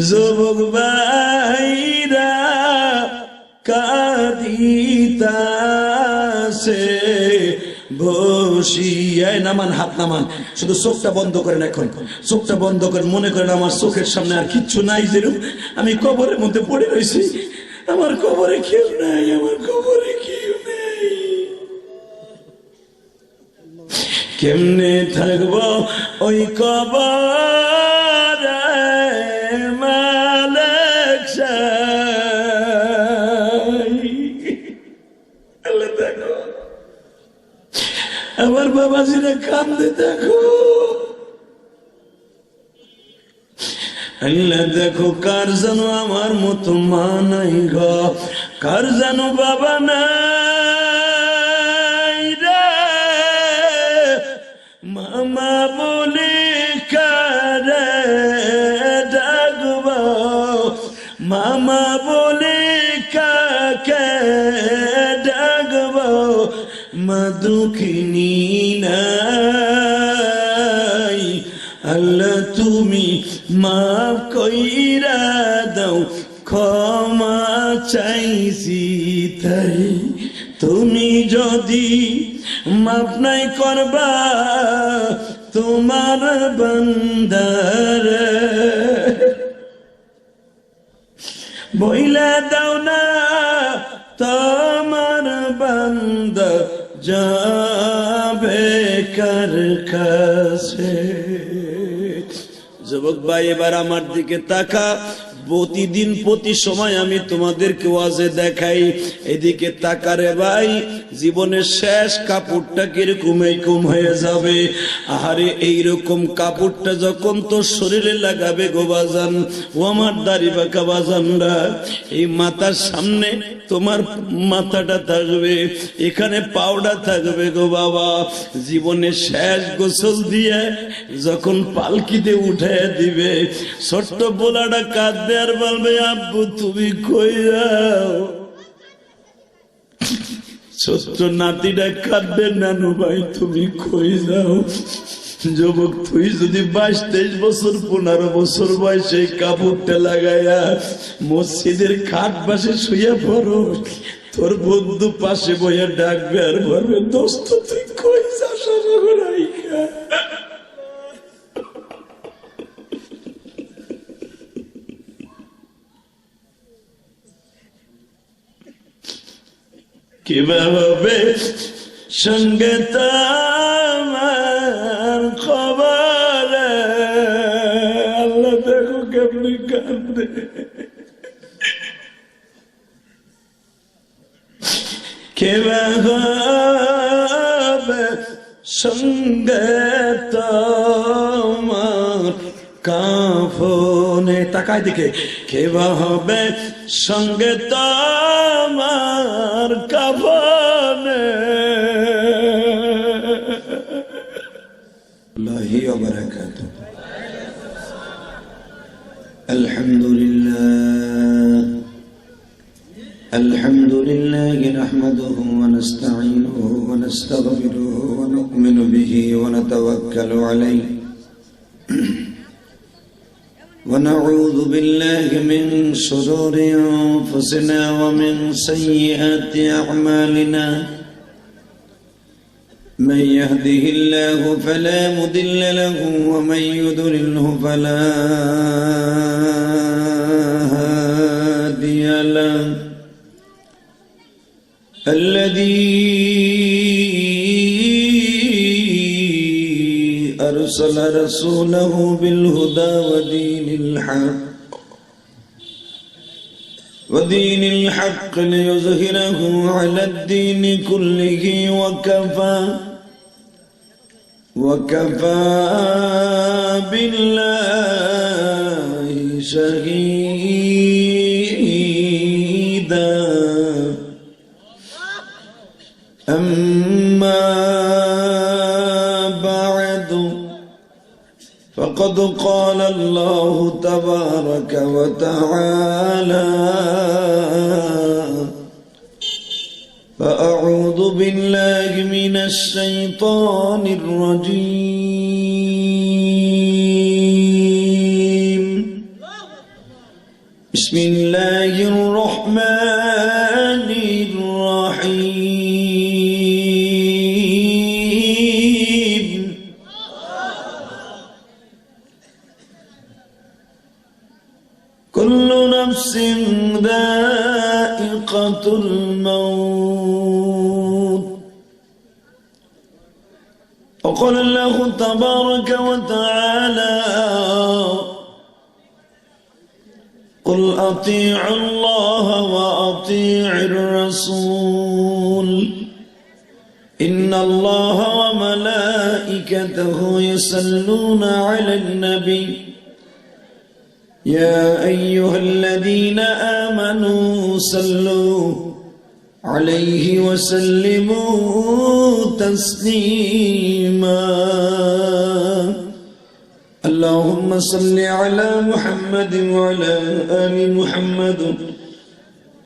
যুবক ভাইরা কাঁদিতাছে বসিয়ায়। নামান, হাত নামান, শুধু চোখটা বন্ধ করেন। এখন চোখটা বন্ধ করেন, মনে করেন আমার চোখের সামনে আর কিচ্ছু নাই, যেরকম আমি কবরের মধ্যে পড়ে রয়েছি। আমার কবরে কেউ নাই, আমার কবরে কেউ নেই। কেমনে থাকবো ওই কবরে মালিক আল্লাহ দেখো, আমার বাবাজিরা কান্দে দেখো। আল্লাহ দেখো, কার যেন আমার মতো মা নাই গো, কার যেন বাবা নাই রে। মামা বলে কারে ডাকব, মামা বলে কাকে ডাকব, মা দুঃখিনী নাই। আল্লাহ তুমি মাফ কইরা দাও, ক্ষমা চাইছি তাই। তুমি যদি মাফ নাই করবা তোমার বান্দার, বইলা দাও না তোমার বান্দা যাবে কার কাছে। যুবক ভাই এবার আমার দিকে তাকা। প্রতিদিন প্রতি সময় আমি তোমাদেরকে ওয়াজে দেখাই, এদিকে তাকারে ভাই। জীবনের শেষ কাপড়টা কিরকম এইরকম হয়ে যাবে। আহারে এইরকম কাপড়টা যখন তোর শরীরে লাগাবে গো বাজান, ও আমার দাড়ি বাঁকা বাজানরা, এই মাথার সামনে তোমার মাথাটা থাকবে, এখানে পাউডার থাকবে গো বাবা। জীবনের শেষ গোসল দিয়ে যখন পালকিতে উঠে দিবে, ছোট্ট বোলাটা কাঁদবে আর বলবে, আব্বু তুমি কই যাও। ছোট্ট নাতিটা কাঁদবে, নানু ভাই তুমি কই যাও। যুবক তুই যদি 22-23 বছর 15 বছর বয়সে কাপড়টা লাগাইয়া মসজিদের খাট পাশে শুয়ে পড়ো, তোর বন্ধু পাশে বইয়া ডাকবে আর বলবে, দোস্ত তুই কই যাস। কিভাবে সঙ্গে তোমার খবর, আল্লাহ দেখো কেমনি কান্দে। কিভাবে সঙ্গে তোমার কাফনে, তাকায় দিকে, কিভাবে সঙ্গে তোমার কাফনে। আল্লাহি ওয়া বারাকাতুহু। আলহামদুলিল্লাহ, আলহামদুলিল্লাহি নাহমাদুহু ওয়া নাস্তাঈনুহু ওয়া নাস্তাগফিরুহু ওয়া নু'মিনু বিহি ওয়া নাতাওয়াক্কালু আলাইহি ونعوذ بالله من شرور أنفسنا ومن سيئات أعمالنا من يهده الله فلا مضل له ومن يضلله فلا هادي له الذي أرسل رسوله بالهدى ودين الحق ليظهره على الدين كله وكفى بالله شهيدا. أما فقد قال الله تبارك وتعالى: فأعوذ بالله من الشيطان الرجيم. বিসমিল্লাহির রহমানির রহিম কুল্লু নাফসিন যায়িকাতুল মাউত وقال الله تبارك وتعالى قل أطيعوا الله وأطيعوا الرسول إن الله وملائكته يصلون على النبي يا أيها الذين آمنوا صلوا عليه وسلموا تسليما اللهم صل على محمد وعلى آل محمد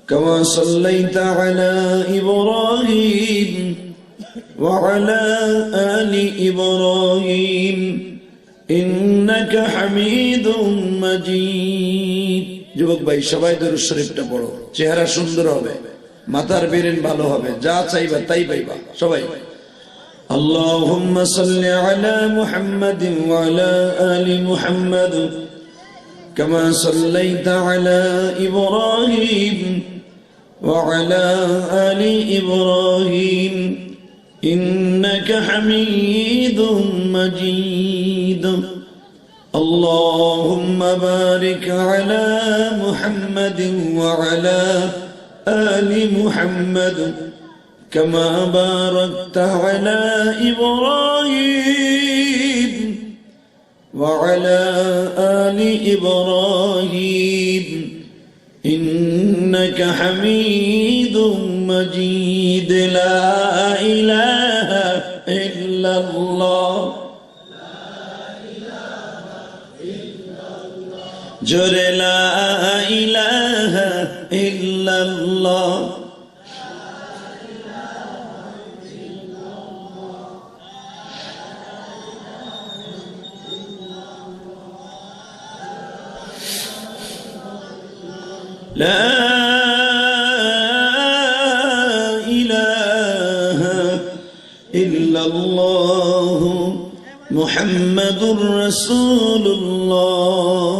كما صليت على إبراهيم وعلى آل إبراهيم إنك حميد مجيد যুবক ভাই সবাই দরুদ শরীফটা পড়ো চেহারা সুন্দর হবে মাথার বেরেন ভালো হবে যা চাইবা তাই পাইবা সবাই اللهم صل على محمد وعلى آل محمد كما صليت على إبراهيم وعلى آل إبراهيم إنك حميد مجيد اللهم بارك على محمد وعلى آل محمد كما باركت على إبراهيم وعلى آل إبراهيم إنك حميد مجيد لا إله إلا الله جر لا إله إلا الله لا إله إلا الله محمد رسول الله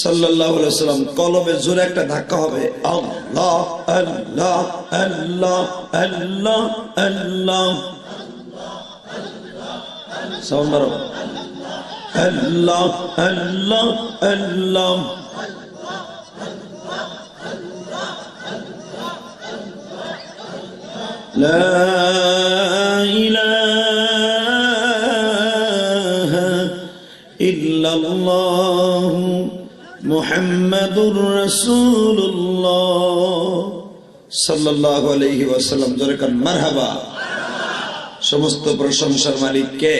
সাল্লাল্লাহু আলাইহি ওয়াসাল্লাম কলবে জোরে একটা ধাক্কা হবে আল্লাহ আল্লাহ আল্লাহ আল্লাহ আল্লাহ সাউন্ড মারো আল্লাহ আল্লাহ আল্লাহ لا إله إلا الله محمد رسول الله صلى الله عليه وسلم জোরে মারহাবা সমস্ত প্রশংসার মালিক কে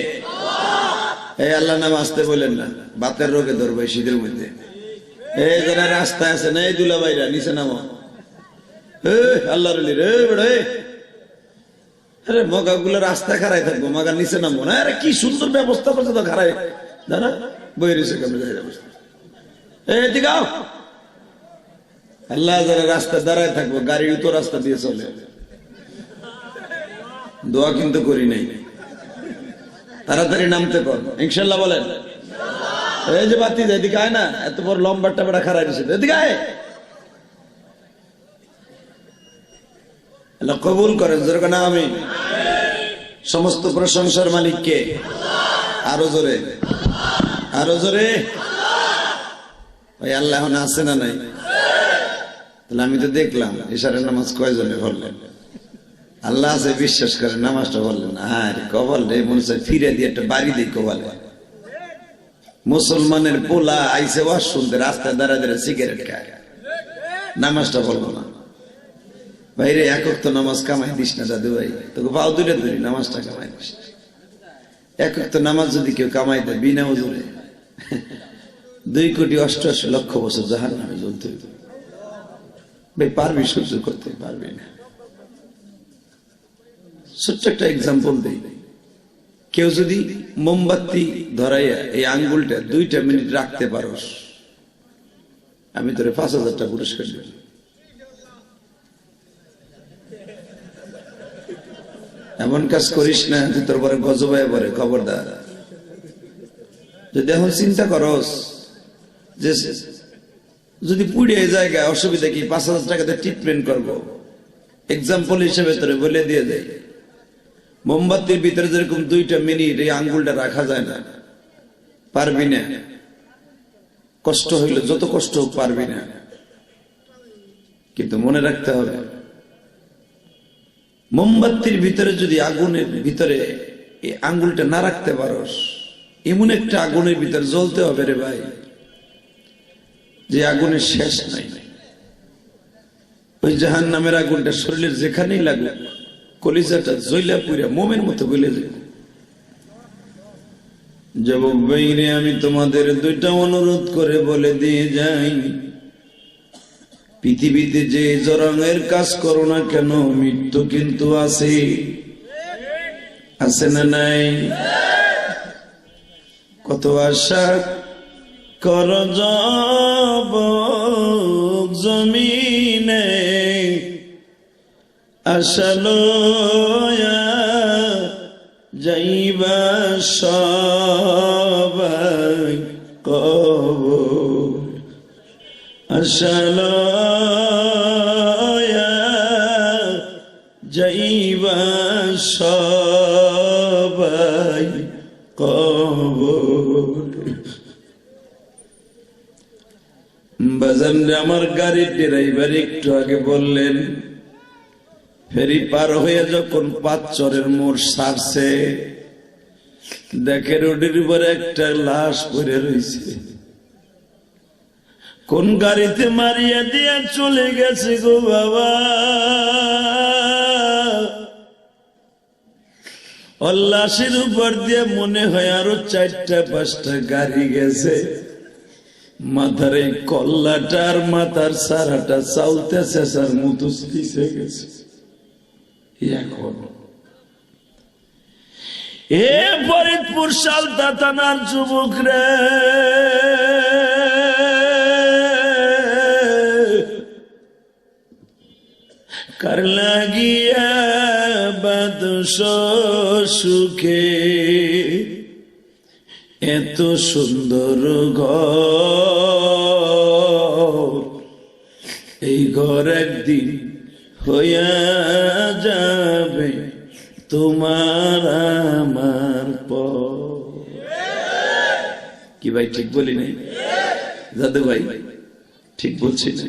এই আল্লাহ নাম আসতে বলেন না বাতের রোগে ধরবে শীতের মধ্যে এই যারা রাস্তায় আছে না এই দুলাভাইরা নিচে নামো আল্লাহর রে বড়ে আরে মগাগুলো রাস্তায় খাড়াই থাকবো মগার নিচে নামবো না আরে কি সুন্দর ব্যবস্থা করছে তো খাড়াই দাদা বই রয়েছে কেমন অবস্থা এদিকে আও আল্লাহ যারা রাস্তায় দাঁড়ায় থাকবো গাড়ি তো রাস্তা দিয়ে চলে দোয়া কিন্তু করি নাই তাড়াতাড়ি নামতে কর ইনশাল্লাহ বলেন এই যে বাতি এদিকে আয় না এত বড় লম্বাটা বেড়া খাড়াই দিছে এদিকে আয় আল্লাহ কবুল করেন জোরে না আমি সমস্ত প্রশংসার মালিক কে আরো জোরে আরো জোরে ওই আল্লাহ এখন আছে না নাই তাহলে আমি তো দেখলাম ইশারের নামাজ কয়জনে পড়লেন আল্লাহ আছে বিশ্বাস করে নামাজটা পড়লেন আরে কবল রে মনে হয় ফিরে দিয়ে একটা বাড়ি দিই কবলে মুসলমানের পোলা আইসে ওয়াজ শুনতে রাস্তায় দাঁড়ায় দাঁড়ায় সিগারেট খায় নামাজটা পড়বো না ভাইরে একক তো নামাজ কামাই দিস না দাদু ভাই তোকে পাও দূরে দূরে নামাজটা কামাই দিস একক তো নামাজ যদি কেউ কামাই দেয় বিনা ওজুরে 2,88,00,000 বছর জাহান্নামে জ্বলতে হবে ভাই পারবি সহ্য করতে পারবি না ছোট্ট একটা এক্সাম্পল দিই কেউ যদি মোমবাতি ধরাইয়া এই আঙ্গুলটা 2 মিনিট রাখতে পারোস আমি তোরে 5,000 টাকা পুরস্কার দেব। এমন কাজ করিস না যে তোর পরে গজবায় পরে, খবরদার। যদি এখন চিন্তা করস যে যদি পুড়িয়ে জায়গায় অসুবিধা কি, 5,000 টাকাতে ট্রিটমেন্ট করবো, এক্সাম্পল হিসেবে তোরে বলে দিয়ে দেয়, মোমবাতির ভিতরে যেরকম 2টা মিনিট এই আঙ্গুলটা রাখা যায় না, পারবি না, কষ্ট হইলো যত কষ্ট হোক পারবি না। কিন্তু মনে রাখতে হবে, মোমবাতির ভিতরে যদি আগুনের ভিতরে এই আঙ্গুলটা না রাখতে পারস, এমন একটা আগুনের ভিতরে জ্বলতে হবে রে ভাই, যে আগুনের শেষ নাই। ওই জাহান্নামের আগুনটা শরীরের যেখানেই লাগবে, কলিজাটা জ্বলা পুরা মোমের মতো গলে যাবে। যুবক ভাইরে, আমি তোমাদের 2টা অনুরোধ করে বলে দিয়ে যাই, পৃথিবীতে যে জরঙের কাজ করো না কেন, মৃত্যু কিন্তু আছে, আছে না নাই? কত আশা কর যাব জমিনে, আশা লয়া যাইবা সবাই কবর, আশা লয়া যাইবা সবাই কবর। বাজান আমার গাড়ির ড্রাইভার একটু আগে বললেন, ফেরি পার হয়ে যখন 5 চরের মোড় সারছে, দেখে রোডের উপরে একটা লাশ পড়ে রয়েছে। কোন গাড়িতে মারিয়া দিয়া চলে গেছে গো বাবা, লাশের উপর দিয়ে মনে হয় আরো 4টা-5টা গাড়ি গেছে। মাথার এই কল্লাটা আর মাথার সারাটা চাউলতে চেঁচার মতো পিছে গেছে। এখন এ ফরিদপুর সালতা থানার যুবক রে, কার লাগিয়া বাদশ সুখে এত সুন্দর ঘর, এই ঘর একদিন হইয়া যাবে তোমার আমার পর। কি ভাই ঠিক বলি নাই? দাদু ভাই ঠিক বলছি না?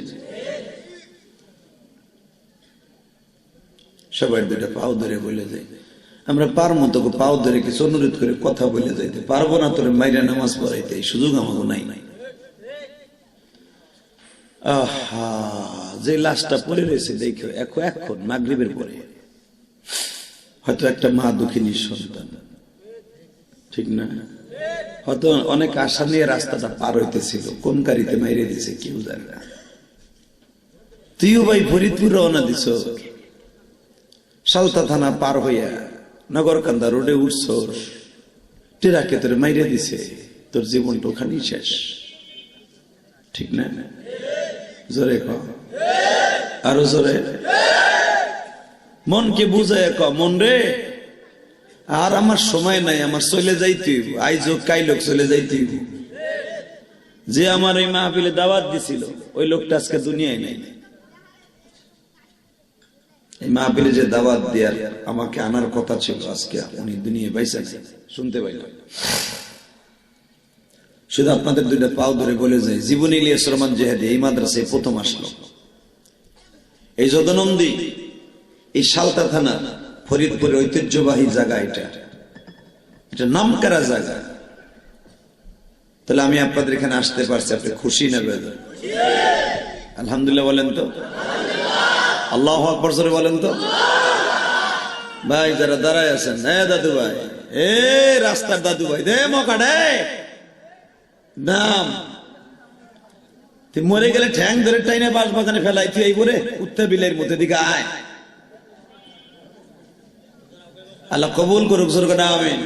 সবাই 2টা পাও ধরে বলে যায়, আমরা পারবো তো পাও ধরে কিছু অনুরোধ করে কথা বলে যাইতে পারবো না, তোর মাইরা নামাজ পড়াইতে এই সুযোগ আমাকে নাই। আহা, যে লাশটা পড়ে রয়েছে দেখো, এখন মাগরিবের পরে হয়তো একটা মা দুঃখিনী সন্তান, ঠিক না? হয়তো অনেক আশা নিয়ে রাস্তাটা পার হইতেছিল, কোন গাড়িতে মাইরে দিছে কেউ জানে না। তুইও ভাই ফরিদপুর রওনা দিছ, সালতা থানা পার হইয়া নগরকান্দা রোডে উঠছ, টেরাকে তোর মাইরে দিছে, তোর জীবনটা ওখানেই শেষ, ঠিক না? জোরে ক, আরো জোরে। মনকে বুঝায় ক, মন রে আর আমার সময় নাই, আমার চলে যাইতে হইব, আইজ কাই লোক চলে যাইতে হইব। যে আমার এই মাহফিলে দাওয়াত দিছিল ওই লোকটা আজকে দুনিয়ায় নাই। এই মাহফিলে যে দাওয়াত দেয়ার আমাকে আনার কথা ছিল, আজকে উনি দুনিয়ায় বাইসা নাই, শুনতে পাইলাম। শুধু আপনাদের 2টা পাও ধরে বলে যায়, জীবন ইলিয়াস রহমান জেহাদি এই মাদ্রাসায় প্রথম আসলো। এই যদনন্দী, এই সালতা থানা ফরিদপুরের ঐতিহ্যবাহী জায়গা, এটা নামকরা জায়গা। তাহলে আমি আপনাদের এখানে আসতে পারছি, আপনি খুশি না বেদনা? আলহামদুলিল্লাহ বলেন তো, আল্লাহু আকবার জোরে বলেন তো। ভাই যারা দাঁড়ায় আছেন, দাদু ভাই, এ রাস্তার দাদু ভাই, দে মকা দে নাম, তুই মরে গেলে ঠ্যাং ধরে টাইনে বাস বাগানে ফেলাই, তুই এই বলে উত্তর বিলের মধ্যে দিকে আয়। আল্লাহ কবুল করুক, জোর করে আমিন।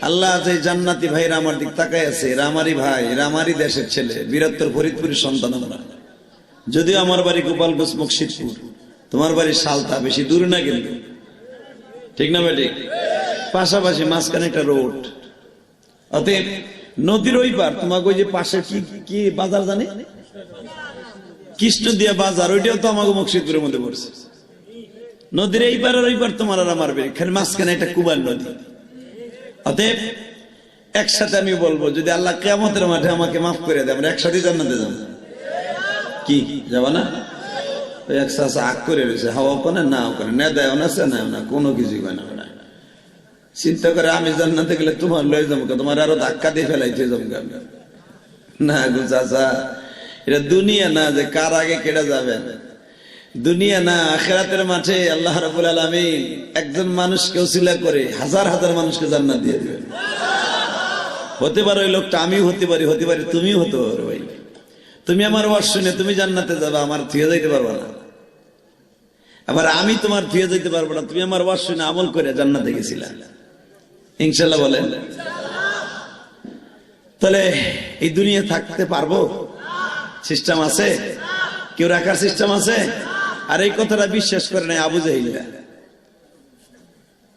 আল্লাহ যে জান্নাতি ভাইরা আমার দিক তাকায় আছে, এরা আমারই ভাই, এরা আমারই দেশের ছেলে, বীরত্তর ফরিদপুরের সন্তান আমরা। যদিও আমার বাড়ি গোপালগঞ্জ মুকসিদপুর, তোমার বাড়ি সালতা, বেশি দূর না কিন্তু, ঠিক না বেটি? পাশাপাশি, মাঝখানে একটা রোড। অতএব নদীর ওই পার, তোমাকে ওই যে পাশে কি কি বাজার জানি, কৃষ্ণ দিয়া বাজার, ওইটাও তো আমাকে মুকসিদপুরের মধ্যে পড়ছে। নদীর এই পার আর ওই পার তোমার আর আমার বাড়ি, খালি মাঝখানে একটা কুবাল নদী। অতএব একসাথে আমি বলবো, যদি আল্লাহ কিয়ামতের মাঠে আমাকে মাফ করে দেয়, আমরা একসাথে জান্নাতে যাবো। কি যাবা না? ওই একসাথে আগ করে রয়েছে, হাওয়া ওখানে না ওখানে, না দেয় আছে না না, কোনো কিছুই হয় না। চিন্তা করে আমি জান্নাতে গেলে তোমার লয়ে যাবো, তোমার আরো ধাক্কা দিয়ে ফেলাইতে যাবো না গো চাচা। এটা দুনিয়া না যে কার আগে কেটে যাবে, দুনিয়া না, আখিরাতের মাঠে আল্লাহ রাব্বুল আলামিন একজন মানুষকে ওসিলা করে হাজার হাজার মানুষকে জান্নাত দিয়ে দিবেন। হতে পারে ওই লোকটা আমিও হতে পারি, হতে পারি তুমিও হতে পারো। ভাই তুমি আমার ওয়াজ শুনে তুমি জান্নাতে যাবে, আমার থুয়ে যাইতে পারবো না। আবার আমি তোমার থুয়ে যাইতে পারবো না, তুমি আমার ওয়াজ শুনে আমল করে জান্নাতে গেছিলা, ইনশাআল্লাহ বলেন। তাহলে এই দুনিয়া থাকতে পারবো? সিস্টেম আছে? কেউ রাখার সিস্টেম আছে? আর এই কথাটা বিশ্বাস করে নাই আবু জাহিলরা।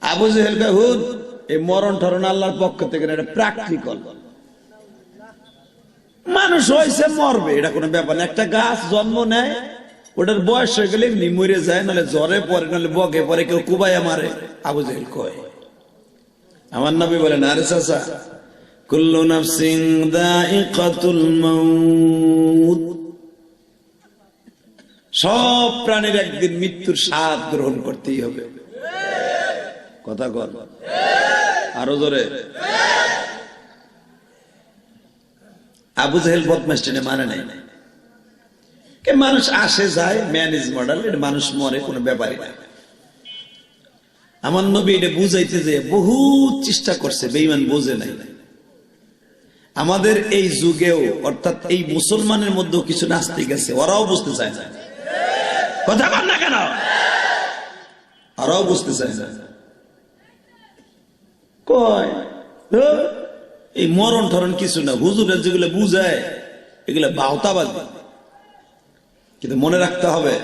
আবু জাহেল হুদ, এই মরণ ঠরণ আল্লাহর পক্ষ থেকে, এটা প্র্যাকটিক্যাল। মানুষ হয়েছে মরবে, এটা কোনো ব্যাপার না। একটা গাছ জন্ম নেয়, ওটার বয়স হয়ে গেলে এমনি মরে যায়, নাহলে জ্বরে পরে, নাহলে বগে পরে, কেউ কুবাইয়া মারে। আবু জাহেল কয়, আমার নবী বলেন, আরে চাচা, কুল্লু নাফসিন যায়িকাতুল মাউত, সব প্রাণীর একদিন মৃত্যুর স্বাদ গ্রহণ করতেই হবে। কথা কর আরো জোরে। আবু জাহেল বদমাইশটি মানে নাই, মানুষ আসে যায়, ম্যান ইজ মডেল, এটা মানুষ মরে, কোনো ব্যাপারই না। আমার নবী এটা বুঝাইতে যে বহুত চেষ্টা করছে, বেঈমান বোঝে নাই। আমাদের এই যুগেও, অর্থাৎ এই মুসলমানের মধ্যেও কিছু নাস্তিক আছে, ওরাও বুঝতে চায় না। কথা বল না কেন? ওরাও বুঝতে চায় না। কয় এই মরণ ধরন কিছু না, হুজুরের যেগুলো বুঝায় এগুলো বাউতাবাজি। কিন্তু মনে রাখতে হবে,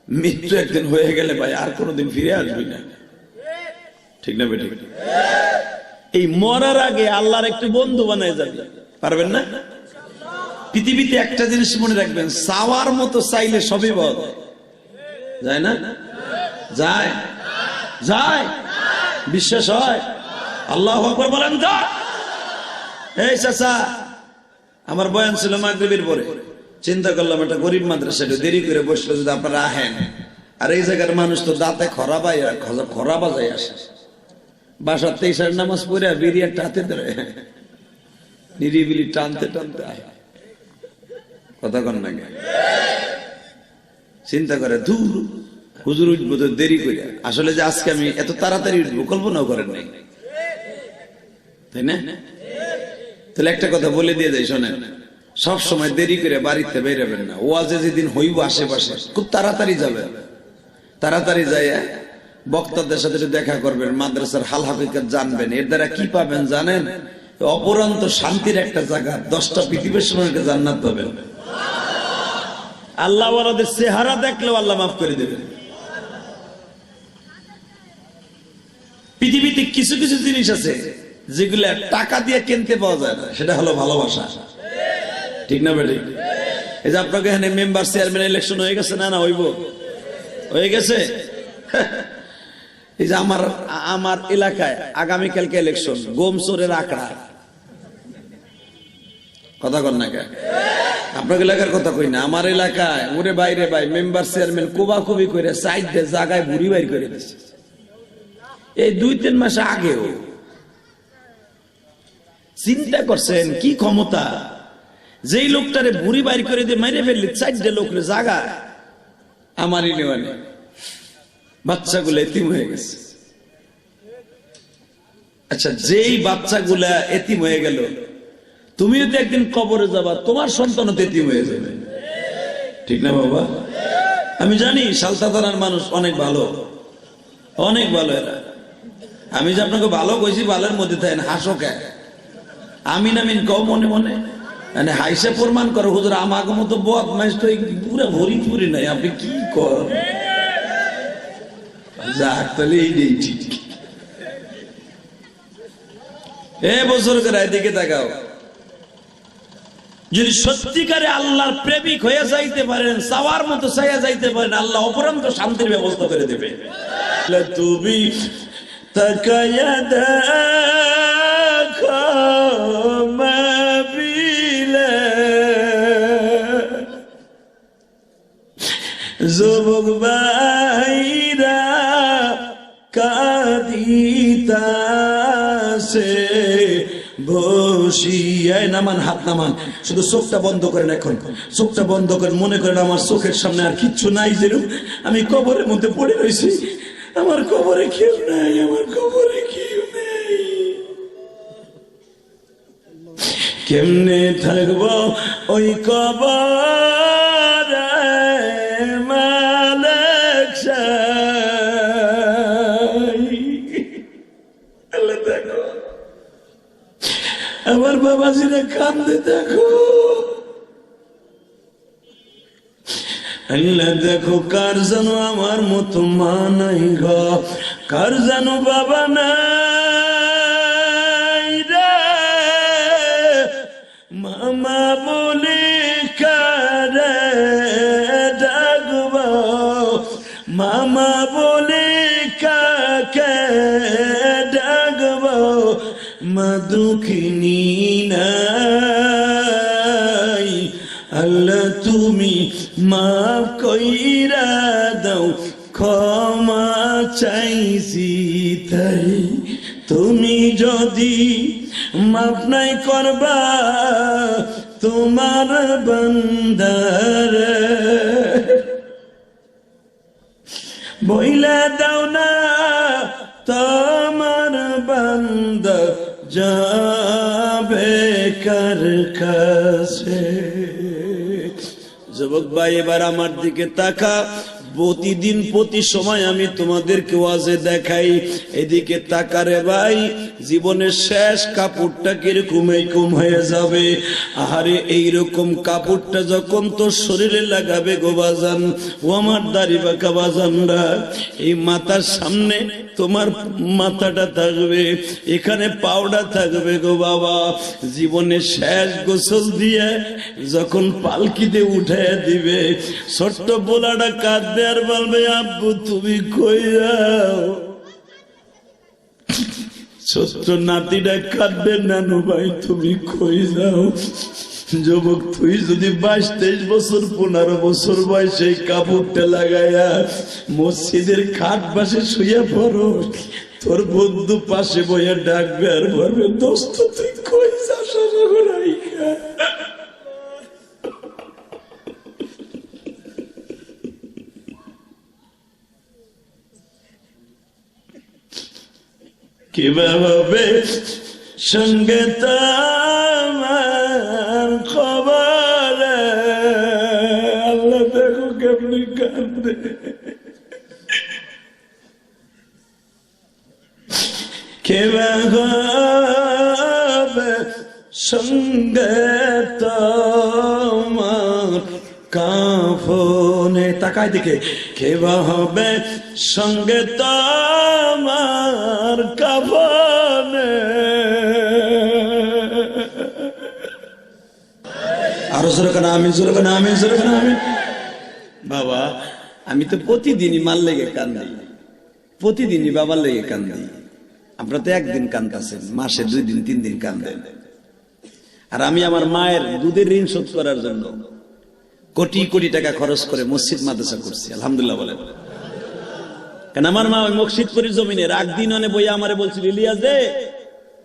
মৃত্যু একদিন হয়ে গেলে ভাই আর কোনোদিন ফিরে আসবি না, ঠিক না বেটি? এই মরার আগে আল্লাহর একটু বন্ধু বানায় যাবে, পারবেন না? পৃথিবীতে একটা জিনিস মনে রাখবেন, চাওয়ার মতো চাইলে সবই পাওয়া যায় না? যায় যায়, বিশ্বাস হয়? আল্লাহু আকবার বলেন তো। এই চাচা, আমার বয়ান ছিল মাগরিবের পরে, চিন্তা করলাম একটা গরিব মাদ্রাসা, দেরি করে বসলো, যদি আপনারা আহেন। আর এই জায়গার মানুষ তো দাঁতে খরা বাজায় আসে, বাসার 23 নামাজ পড়ে বিড়ি একটা হাতে ধরে নিরিবিলি টানতে টানতে আয়। কথা কন না? চিন্তা করে দূর হুজুর উঠবো তো দেরি করে, আসলে যে আজকে আমি এত তাড়াতাড়ি উঠবো কল্পনাও করেন নাই, তাই না? তাহলে একটা কথা বলে দিয়ে যাই, শোনেন, সব সময় দেরি করে বাড়িতে বেরোবেন না। ওয়াজে যেদিন হইব আশেপাশে খুব তাড়াতাড়ি যাবে, তাড়াতাড়ি যাই বক্তাদের সাথে দেখা করবেন, মাদ্রাসার হাল হাকিকত জানবেন। এর দ্বারা কি পাবেন জানেন? অপরন্ত শান্তির একটা জায়গা, 10টা পৃথিবীর সময় জান্নাত পাবেন। আল্লাহ ওয়ালাদের চেহারা দেখলেও আল্লাহ মাফ করে দেবেন। পৃথিবীতে কিছু কিছু জিনিস আছে যেগুলা টাকা দিয়ে কিনতে পাওয়া যায় না, সেটা হলো ভালোবাসা, ঠিক না বেটি? এই যে আপনাকে এখানে মেম্বার চেয়ারম্যান ইলেকশন হয়ে গেছে না? না হইব? হয়ে গেছে। এই যে আমার এলাকায় আগামীকালকে ইলেকশন, গোমসোরের আঁকড়া। কথা কন না? আপনার এলাকার কথা কই না, আমার এলাকায় ওরে বাইরে ভাই মেম্বার চেয়ারম্যান কোবাকুবি করে সাইডে জায়গায় বুড়ি বাইর করে দিচ্ছে। এই 2-3 মাস আগেও চিন্তা করছেন কি ক্ষমতা, যেই লোকটারে বুড়ি বাইর করে দিয়ে মেরে ফেললি, 4টে লোকের জায়গা আমারই নেওয়া নেই, বাচ্চাগুলো এতিম হয়ে গেছে। আচ্ছা, যেই বাচ্চাগুলা এতিম হয়ে গেল, তুমিও তো একদিন কবরে যাবা, তোমার সন্তানও তো এতিম হয়ে যাবে, ঠিক না বাবা? আমি জানি সালতা থানার মানুষ অনেক ভালো, অনেক ভালো এরা। আমি যে আপনাকে ভালো কইছি, ভালোর মধ্যে থাকেন, হাসো কে? আমিন আমিন কও মনে মনে, মানে হাইসে প্রমাণ করো হুজুর আমাকে মতো বদমাইশ তো পুরা ভরিপুরি নাই, আপনি কি কর? যাক তাহলে এই ঠিক। বছর করে এদিকে তাকাও, যদি সত্যিকারে আল্লাহর প্রেমিক হয়ে যাইতে পারেন, চাওয়ার মতো চাইয়া যাইতে পারেন, আল্লাহ অপরন্ত শান্তির ব্যবস্থা করে দেবে। তুমি তাকায়া দেখো মাহফিলে যুবক ভাইরা কাঁদিতাছে বসিয়ায়। নামান, হাত নামান, শুধু চোখটা বন্ধ করেন। এখন চোখটা বন্ধ করেন, মনে করেন আমার চোখের সামনে আর কিচ্ছু নাই, যেরকম আমি কবরের মধ্যে পড়ে রয়েছি। আমার কবরে কেউ নাই, আমার কবরে কেউ নেই। কেমনে থাকবো ওই কবরে মালিক আল্লাহ দেখো, আমার বাবাজিরা কান্দে দেখো। আল্লাহ দেখো, কার যেন আমার মতো মা নাই গো, কার যেন বাবা নাই রে, মামা বলে কারে ডাকবো, মামা বলে কাকে ডাকবো, মা দুঃখিনী নাই। আল্লাহ তুমি মাফ কইরা দাও, ক্ষমা চাইছি তাই। তুমি যদি মাফ নাই করবা তোমার বান্দার, বইলা দাও না তোমার বান্দা যাবে কার কাছে। যুবক ভাই এবার আমার দিকে তাকা, প্রতিদিন প্রতি সময় আমি তোমাদেরকে ওয়াজে দেখাই, এদিকে তাকারে ভাই, জীবনের শেষ কাপড়টা কিরকম এইরকম হয়ে যাবে। আহারে এইরকম কাপড়টা যখন তোর শরীরে লাগাবে গো বাজান, ও আমার দাড়ি বাঁকা বাজানরা, এই মাথার সামনে তোমার মাথাটা থাকবে, এখানে পাউডার থাকবে গো বাবা। জীবনের শেষ গোসল দিয়ে যখন পালকিতে উঠে দিবে, ছোট্ট বোলাটা কাঁদবে আর বলবে আব্বু তুমি কই যাও। ছোট্ট নাতিটা কাঁদবে নানু ভাই তুমি কই যাও। যুবক তুই যদি 22-23 বছর 15 বছর বয়সে এই কাপড়টা লাগাইয়া মসজিদের খাট পাশে শুয়ে পড়ো, তোর বন্ধু পাশে বইয়া ডাকবে আর বলবে দোস্ত তুই কই যাস। কিভাবে সঙ্গে তোমার খবর, আল্লাহ দেখো কেমনি কান্দে। কিভাবে সঙ্গে তোমার কাফনে, তাকায় দিকে, কিভাবে সঙ্গে তোমার কাফনে। আরো জোরে কেন আমি, জোরে কেন আমি, জোরে কেন আমি। বাবা আমি তো প্রতিদিনই মাল লেগে কান্দি, প্রতিদিনই বাবার লেগে কান্দি। আপনারা তো একদিন কান্দাছেন, মাসে 2 দিন 3 দিন কান্দেন। আর আমি আমার মায়ের দুধের ঋণ শোধ করার জন্য কোটি কোটি টাকা খরচ করে মসজিদ মাদ্রাসা করছি, আলহামদুলিল্লাহ বলেন। কারণ আমার মা ওই মসজিদপুরের জমিনে রাগ দিন অনে বইয়া আমারে বলছিল, ইলিয়াস দে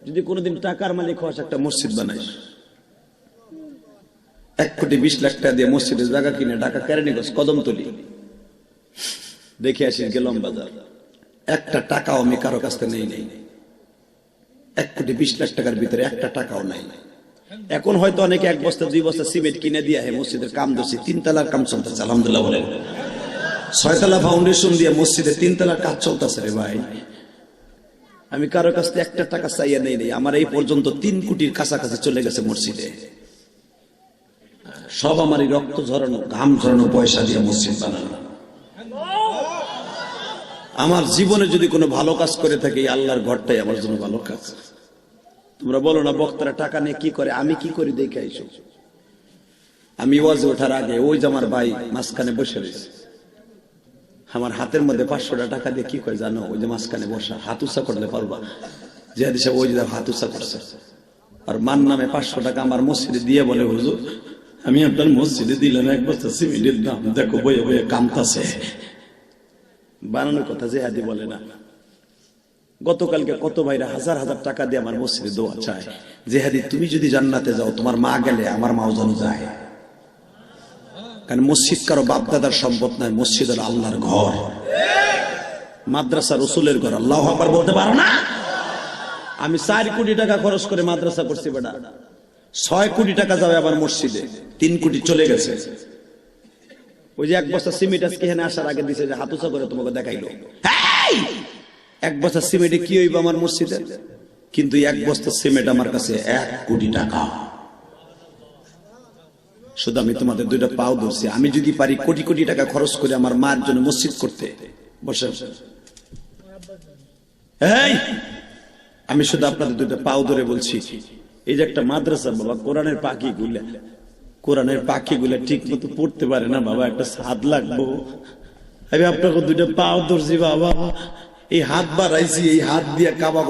যদি কোনোদিন টাকার মালিক হস একটা মসজিদ বানাইস। 1,20,00,000 টাকা দিয়ে মসজিদের জায়গা কিনে ঢাকা কেরানীগঞ্জ কদমতলী দেখে আসি, গেলাম বাজার, একটা টাকাও আমি কারো কাছ থেকে নেই। 1,20,00,000 টাকার ভিতরে একটা টাকাও নাই। এখন হয়তো অনেকে 1 বস্তা 2 বস্তা সিমেন্ট কিনে দিয়ে মসজিদের কাম ধরছে, 3 তলার কাম চলতেছে, আলহামদুলিল্লাহ বলেন। 6 তলা ফাউন্ডেশন দিয়ে মসজিদের 3 তলার কাজ চলতেছে রে ভাই। আমি কারো কাছ থেকে একটা টাকা চাইয়া নেই নেই, আমার এই পর্যন্ত 3 কোটির কাছাকাছি চলে গেছে মসজিদে। সব আমারই রক্ত ঝরানো, ঘাম ঝরানো পয়সা দিয়ে মসজিদ বানানো। আমার জীবনে যদি কোনো ভালো কাজ করে থাকি, আল্লাহর ঘরটাই আমার জন্য ভালো কাজ। তোমরা বলো না বক্তারা টাকা নিয়ে কি করে, আমি কি করি দেখে আইসো। আমি ওয়াজে ওঠার আগে ওই যে আমার ভাই মাঝখানে বসে রয়েছে, আমার হাতের মধ্যে 500 টাকা দিয়ে কি করে জানো, ওই যে মাঝখানে বসা, হাত উঁচা করলে পারবা, যে হিসাবে ওই যে হাত উঁচা করছে, আর মান নামে 500 টাকা আমার মসজিদে দিয়ে বলে, হুজুর আমি আপনার মসজিদে দিলাম 1 বস্তা সিমেন্টের দাম, দেখো বয়ে বয়ে কামতাছে। বানানোর কথা যে হাদি বলে না। গতকালকে কত ভাইরা হাজার হাজার টাকা দিয়ে আমার মসজিদে দোয়া চায়, যে হাদি তুমি যদি জান্নাতে যাও, তোমার মা গেলে আমার মাও যেন যায়। কারণ মসজিদ কারো বাপদাদার সম্পদ নয়, মসজিদ হলো আল্লাহর ঘর, মাদ্রাসা রসুলের ঘর। আল্লাহু আকবার বলতে পারো না? আমি 4 কোটি টাকা খরচ করে মাদ্রাসা করছি বেটা, 6 কোটি টাকা যাবে আমার মসজিদে, 3 কোটি চলে গেছে। ওই যে 1 বস্তা সিমেন্ট আজকে এখানে আসার আগে দিছে, যে হাত উঁচা করে তোমাকে দেখাইলো, 1 বস্তা সিমেন্টে কি হইব আমার মসজিদে? কিন্তু 1 বস্তা সিমেন্ট আমার কাছে 1 কোটি টাকা। শুধু আমি তোমাদের 2টা পাও ধরছি। আমি যদি পারি কোটি কোটি টাকা খরচ করে আমার মার জন্য মসজিদ করতে, বসে এই আমি শুধু আপনাদের 2টা পাও ধরে বলছি, এই যে একটা মাদ্রাসা বাবা, কোরআনের পাখিগুলা ঠিক মতো পড়তে পারে না বাবা, একটা ছাদ লাগবো। আমি আপনাকে 2টা পাও ধরছি বাবা, এই হাত বাড়াইছি, এই হাত দিয়ে কাবা